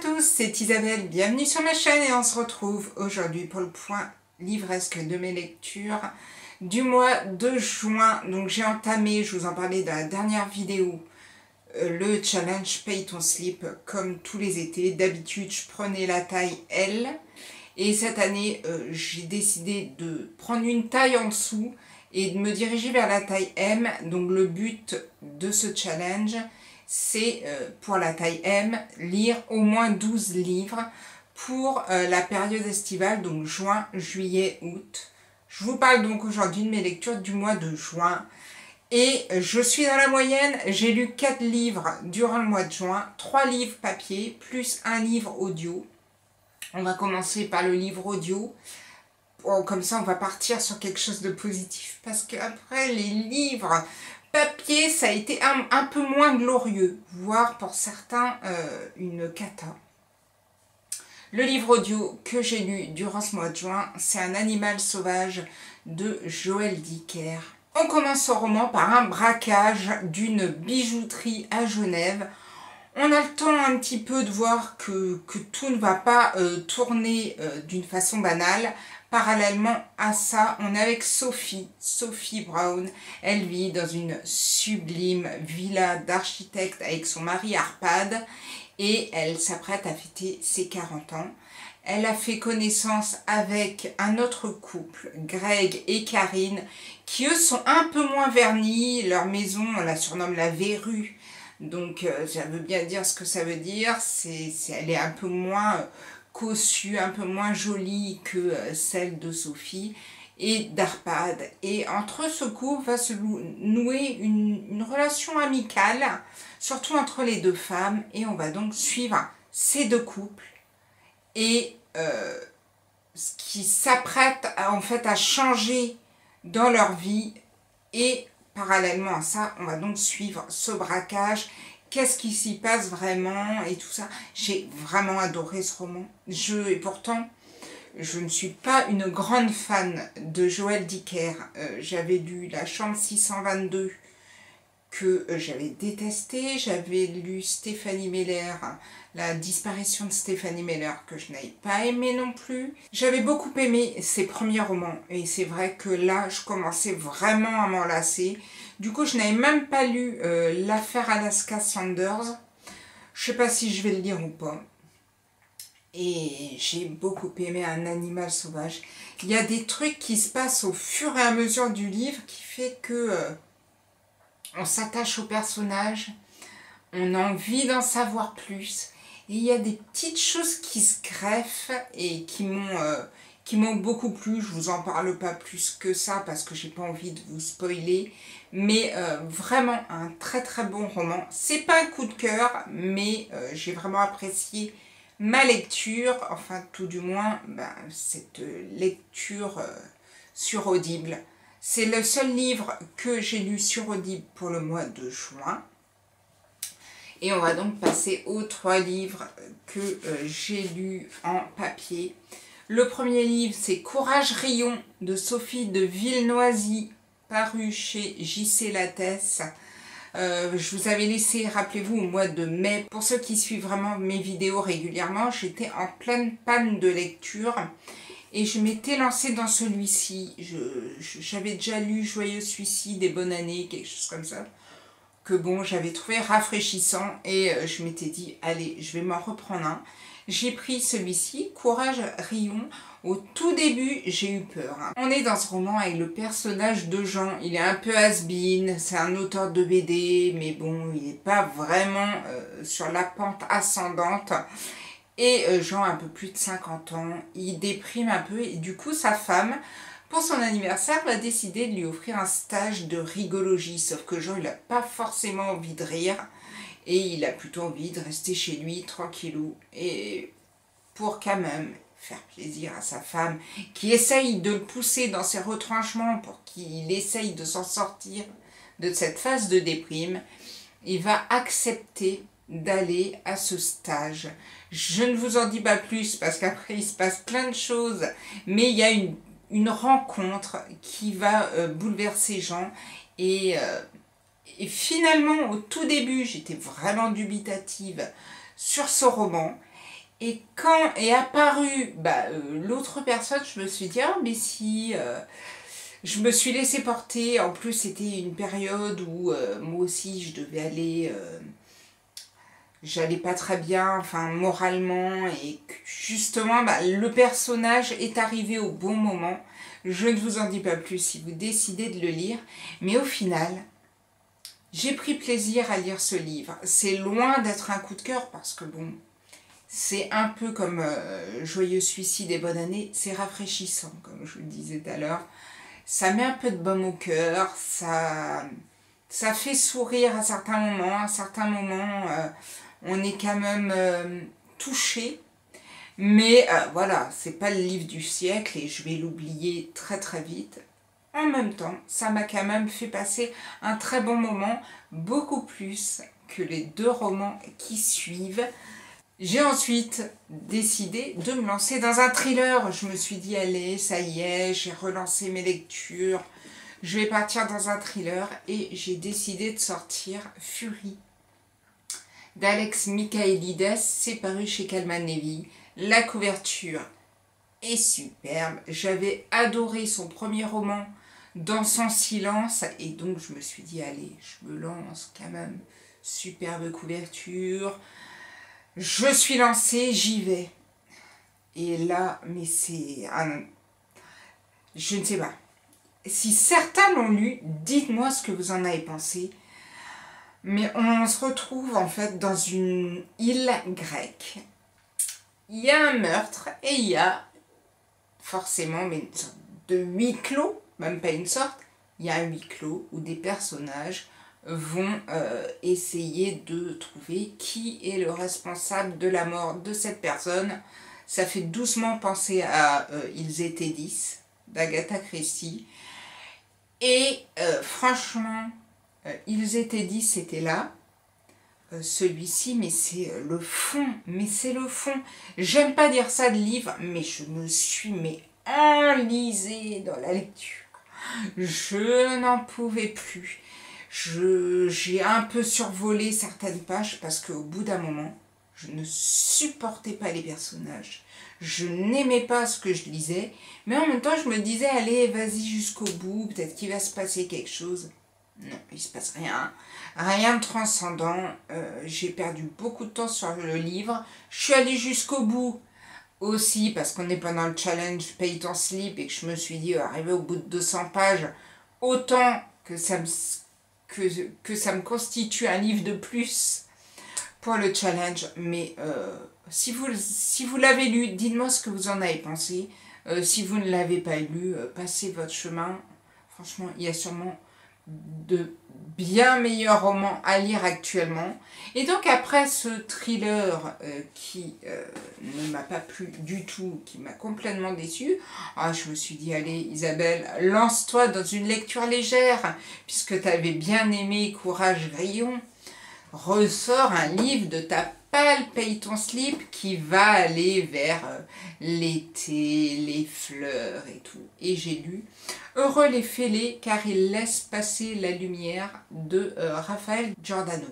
tous, c'est Isabelle, bienvenue sur ma chaîne et on se retrouve aujourd'hui pour le point livresque de mes lectures du mois de juin. Donc j'ai entamé, je vous en parlais dans la dernière vidéo, le challenge Paye ton slip comme tous les étés. D'habitude je prenais la taille L et cette année j'ai décidé de prendre une taille en dessous et de me diriger vers la taille M. Donc le but de ce challenge, c'est pour la taille M, lire au moins 12 livres pour la période estivale, donc juin, juillet, août. Je vous parle donc aujourd'hui de mes lectures du mois de juin. Et je suis dans la moyenne, j'ai lu 4 livres durant le mois de juin, 3 livres papier, plus un livre audio. On va commencer par le livre audio. Bon, comme ça, on va partir sur quelque chose de positif. Parce qu'après, les livres papier, ça a été un peu moins glorieux, voire pour certains une cata. Le livre audio que j'ai lu durant ce mois de juin, c'est Un animal sauvage de Joël Dicker. On commence au roman par un braquage d'une bijouterie à Genève. On a le temps un petit peu de voir que tout ne va pas tourner d'une façon banale. Parallèlement à ça, on est avec Sophie Brown. Elle vit dans une sublime villa d'architecte avec son mari Arpad et elle s'apprête à fêter ses 40 ans. Elle a fait connaissance avec un autre couple, Greg et Karine, qui eux sont un peu moins vernis. Leur maison, on la surnomme la verrue. Donc ça veut bien dire ce que ça veut dire. Elle est un peu moins cossue, un peu moins jolie que celle de Sophie et d'Arpad. Et entre ce couple va se nouer une relation amicale, surtout entre les deux femmes. Et on va donc suivre ces deux couples et ce qui s'apprête en fait à changer dans leur vie. Et parallèlement à ça, on va donc suivre ce braquage. Qu'est-ce qui s'y passe vraiment et tout ça. J'ai vraiment adoré ce roman. Et pourtant, je ne suis pas une grande fan de Joël Dicker. J'avais lu La chambre 622 que j'avais détesté. J'avais lu Stéphanie Meller, La disparition de Stéphanie Meller, que je n'avais pas aimé non plus. J'avais beaucoup aimé ses premiers romans et c'est vrai que là, je commençais vraiment à m'en lasser. Du coup, je n'avais même pas lu L'affaire Alaska Sanders. Je ne sais pas si je vais le lire ou pas. Et j'ai beaucoup aimé Un animal sauvage. Il y a des trucs qui se passent au fur et à mesure du livre qui fait que on s'attache au personnage, on a envie d'en savoir plus. Et il y a des petites choses qui se greffent et qui m'ont beaucoup plu. Je vous en parle pas plus que ça parce que j'ai pas envie de vous spoiler. Mais vraiment un très très bon roman. C'est pas un coup de cœur, mais j'ai vraiment apprécié ma lecture. Enfin tout du moins cette lecture sur Audible. C'est le seul livre que j'ai lu sur Audible pour le mois de juin. Et on va donc passer aux 3 livres que j'ai lus en papier. Le premier livre, c'est Courage Rion de Sophie de Villenoisy, paru chez J.C. Lattès. Je vous avais laissé, rappelez-vous, au mois de mai. Pour ceux qui suivent vraiment mes vidéos régulièrement, j'étais en pleine panne de lecture. Et je m'étais lancée dans celui-ci. J'avais déjà lu Joyeux Suicide et Bonne Année, quelque chose comme ça. Que bon, j'avais trouvé rafraîchissant. Et je m'étais dit, allez, je vais m'en reprendre un. J'ai pris celui-ci, Courage Rion. Au tout début, j'ai eu peur. On est dans ce roman avec le personnage de Jean. Il est un peu has-been. C'est un auteur de BD. Mais bon, il n'est pas vraiment sur la pente ascendante. Et Jean a un peu plus de 50 ans, il déprime un peu et du coup sa femme, pour son anniversaire, va décider de lui offrir un stage de rigologie. Sauf que Jean, il n'a pas forcément envie de rire et il a plutôt envie de rester chez lui tranquillou. Et pour quand même faire plaisir à sa femme qui essaye de le pousser dans ses retranchements pour qu'il essaye de s'en sortir de cette phase de déprime, il va accepter d'aller à ce stage. Je ne vous en dis pas plus parce qu'après il se passe plein de choses, mais il y a une rencontre qui va bouleverser Jean et finalement au tout début j'étais vraiment dubitative sur ce roman Et quand est apparue l'autre personne, je me suis dit, ah mais si, je me suis laissée porter. En plus, c'était une période où moi aussi, je devais aller, j'allais pas très bien, enfin moralement, et que, justement, le personnage est arrivé au bon moment. Je ne vous en dis pas plus si vous décidez de le lire, mais au final, j'ai pris plaisir à lire ce livre. C'est loin d'être un coup de cœur parce que bon, c'est un peu comme Joyeux suicide et bonne année, c'est rafraîchissant, comme je vous le disais tout à l'heure. Ça met un peu de baume au cœur, ça fait sourire à certains moments. À certains moments, on est quand même touché. Mais voilà, c'est pas le livre du siècle et je vais l'oublier très très vite. En même temps, ça m'a quand même fait passer un très bon moment, beaucoup plus que les 2 romans qui suivent. J'ai ensuite décidé de me lancer dans un thriller. Je me suis dit, allez, ça y est, j'ai relancé mes lectures. Je vais partir dans un thriller et j'ai décidé de sortir Fury d'Alex Michaelides. C'est paru chez Calman Levy. La couverture est superbe. J'avais adoré son premier roman, Dans son silence. Et donc je me suis dit, allez, je me lance quand même. Superbe couverture. Je suis lancée, j'y vais. Et là, mais c'est... je ne sais pas. Si certains l'ont lu, dites-moi ce que vous en avez pensé. Mais on se retrouve en fait dans une île grecque. Il y a un meurtre et il y a forcément une sorte de huis clos, même pas une sorte, il y a un huis clos où des personnages vont essayer de trouver qui est le responsable de la mort de cette personne. Ça fait doucement penser à Ils étaient 10 d'Agatha Christie. Et franchement, Ils étaient 10, c'était là. Celui-ci, mais c'est le fond, J'aime pas dire ça de livre, mais je me suis enlisée dans la lecture. Je n'en pouvais plus. J'ai un peu survolé certaines pages parce qu'au bout d'un moment, je ne supportais pas les personnages. Je n'aimais pas ce que je lisais, mais en même temps, je me disais, allez, vas-y jusqu'au bout, peut-être qu'il va se passer quelque chose. Non, il se passe rien. Rien de transcendant. J'ai perdu beaucoup de temps sur le livre. Je suis allée jusqu'au bout aussi parce qu'on est pendant le challenge Paye ton slip et que je me suis dit, arrivé au bout de 200 pages, autant que ça me constitue un livre de plus pour le challenge. Mais si vous l'avez lu, dites-moi ce que vous en avez pensé. Si vous ne l'avez pas lu, passez votre chemin. Franchement, il y a sûrement de bien meilleurs romans à lire actuellement. Et donc après ce thriller qui ne m'a pas plu du tout, qui m'a complètement déçue, je me suis dit, allez Isabelle, lance-toi dans une lecture légère, puisque tu avais bien aimé Courage Grillon. Ressors un livre de ta palle, Paye ton slip, qui va aller vers l'été, les fleurs et tout. Et j'ai lu Heureux les fêlés, car ils laissent passer la lumière de Raphaël Giordano.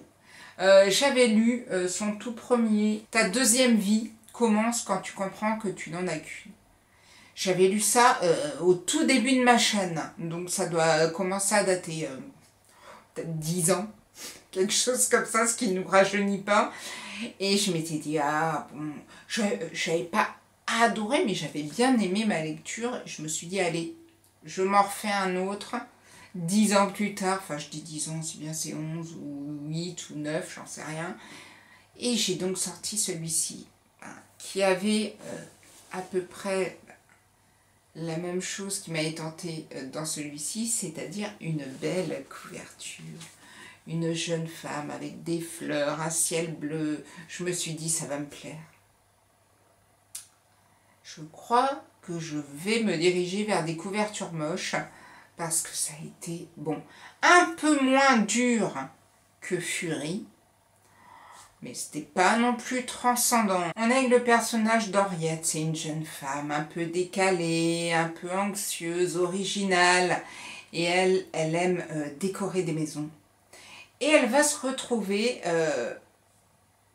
J'avais lu son tout premier, Ta deuxième vie commence quand tu comprends que tu n'en as qu'une. J'avais lu ça au tout début de ma chaîne, donc ça doit commencer à dater peut-être 10 ans. Quelque chose comme ça, ce qui ne nous rajeunit pas. Et je m'étais dit, bon, j'avais pas adoré, mais j'avais bien aimé ma lecture. Je me suis dit, allez, je m'en refais un autre. 10 ans plus tard, enfin je dis 10 ans, c'est bien c'est 11 ou 8 ou 9, j'en sais rien. Et j'ai donc sorti celui-ci, qui avait à peu près la même chose qui m'avait tenté dans celui-ci, c'est-à-dire une belle couverture. Une jeune femme avec des fleurs, un ciel bleu. Je me suis dit, ça va me plaire. Je crois que je vais me diriger vers des couvertures moches parce que ça a été, bon, un peu moins dur que Fury, mais c'était pas non plus transcendant. On est avec le personnage d'Henriette, c'est une jeune femme un peu décalée, un peu anxieuse, originale, et elle aime décorer des maisons. Et elle va se retrouver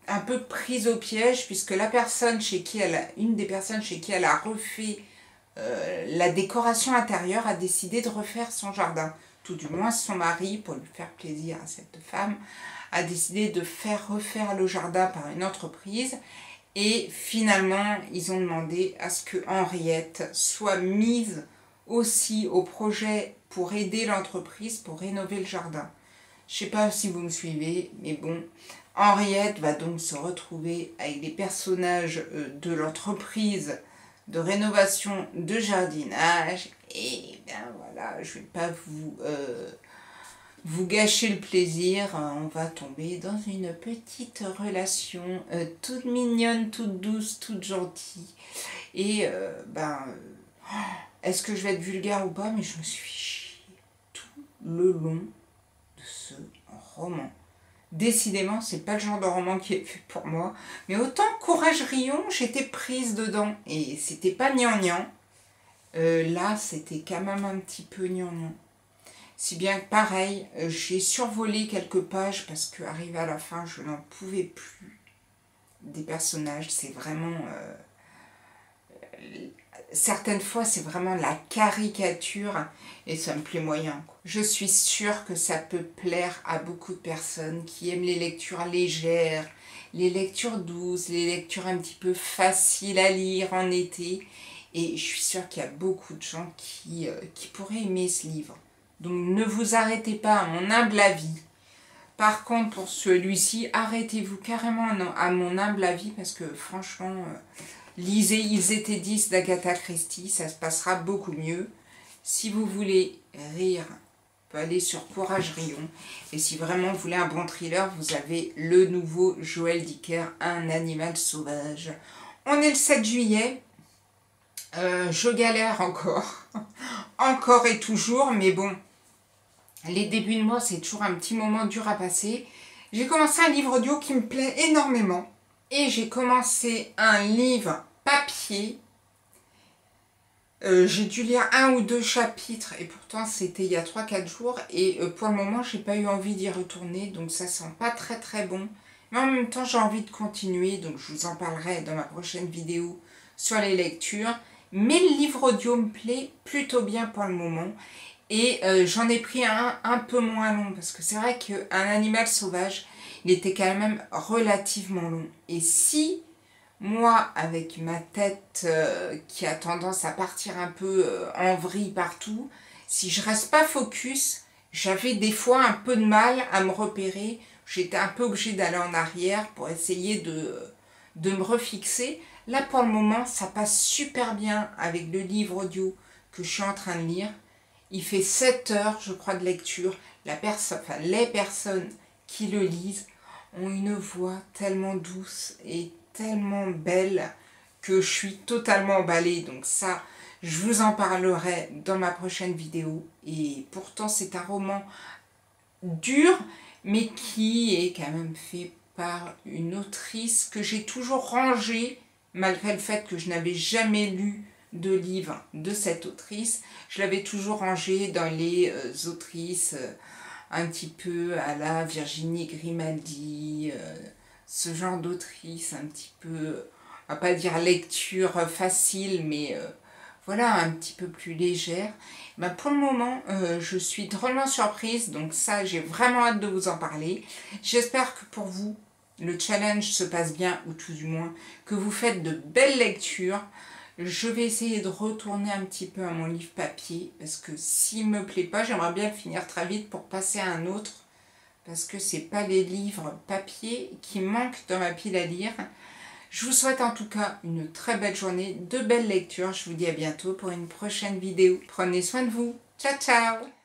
un peu prise au piège, puisque la personne chez qui une des personnes chez qui elle a refait la décoration intérieure a décidé de refaire son jardin. Tout du moins son mari, pour lui faire plaisir à cette femme, a décidé de refaire le jardin par une entreprise. Et finalement, ils ont demandé à ce que Henriette soit mise aussi au projet pour aider l'entreprise pour rénover le jardin. Je ne sais pas si vous me suivez, mais bon, Henriette va donc se retrouver avec les personnages de l'entreprise de rénovation de jardinage. Et bien voilà, je ne vais pas vous gâcher le plaisir. On va tomber dans une petite relation toute mignonne, toute douce, toute gentille. Et est-ce que je vais être vulgaire ou pas? Mais je me suis fait chier tout le long de ce roman. Décidément, c'est pas le genre de roman qui est fait pour moi. Mais autant Courage Rion, j'étais prise dedans. Et c'était pas gnangnan. Là, c'était quand même un petit peu gnangnan. Si bien que pareil, j'ai survolé quelques pages parce qu'arrivé à la fin, je n'en pouvais plus des personnages. C'est vraiment... certaines fois, c'est vraiment la caricature et ça me plaît moyen, quoi. Je suis sûre que ça peut plaire à beaucoup de personnes qui aiment les lectures légères, les lectures douces, les lectures un petit peu faciles à lire en été. Et je suis sûre qu'il y a beaucoup de gens qui pourraient aimer ce livre. Donc ne vous arrêtez pas à mon humble avis. Par contre, pour celui-ci, arrêtez-vous carrément à mon humble avis parce que franchement, lisez Ils étaient 10 d'Agatha Christie, ça se passera beaucoup mieux. Si vous voulez rire, vous pouvez aller sur Courage Rion. Et si vraiment vous voulez un bon thriller, vous avez le nouveau Joël Dicker, Un animal sauvage. On est le 7 juillet. Je galère encore. Encore et toujours, mais bon. Les débuts de mois, c'est toujours un petit moment dur à passer. J'ai commencé un livre audio qui me plaît énormément. Et j'ai commencé un livre papier. J'ai dû lire 1 ou 2 chapitres. Et pourtant, c'était il y a 3-4 jours. Et pour le moment, j'ai pas eu envie d'y retourner. Donc ça sent pas très très bon. Mais en même temps, j'ai envie de continuer. Donc je vous en parlerai dans ma prochaine vidéo sur les lectures. Mais le livre audio me plaît plutôt bien pour le moment. Et j'en ai pris un peu moins long, parce que c'est vrai qu'un animal sauvage, il était quand même relativement long. Et si, moi, avec ma tête qui a tendance à partir un peu en vrille partout, si je reste pas focus, j'avais des fois un peu de mal à me repérer. J'étais un peu obligée d'aller en arrière pour essayer de me refixer. Là, pour le moment, ça passe super bien avec le livre audio que je suis en train de lire. Il fait 7 heures, je crois, de lecture. Les personnes qui le lisent ont une voix tellement douce et tellement belle que je suis totalement emballée. Donc ça, je vous en parlerai dans ma prochaine vidéo. Et pourtant, c'est un roman dur, mais qui est quand même fait par une autrice que j'ai toujours rangée, malgré le fait que je n'avais jamais lu de livres de cette autrice. Je l'avais toujours rangée dans les autrices un petit peu à la Virginie Grimaldi, ce genre d'autrice un petit peu, on va pas dire lecture facile, mais voilà, un petit peu plus légère. Ben pour le moment, je suis drôlement surprise, donc ça, j'ai vraiment hâte de vous en parler. J'espère que pour vous, le challenge se passe bien, ou tout du moins, que vous faites de belles lectures. Je vais essayer de retourner un petit peu à mon livre papier, parce que s'il ne me plaît pas, j'aimerais bien le finir très vite pour passer à un autre, parce que c'est pas les livres papier qui manquent dans ma pile à lire. Je vous souhaite en tout cas une très belle journée, de belles lectures. Je vous dis à bientôt pour une prochaine vidéo. Prenez soin de vous. Ciao, ciao!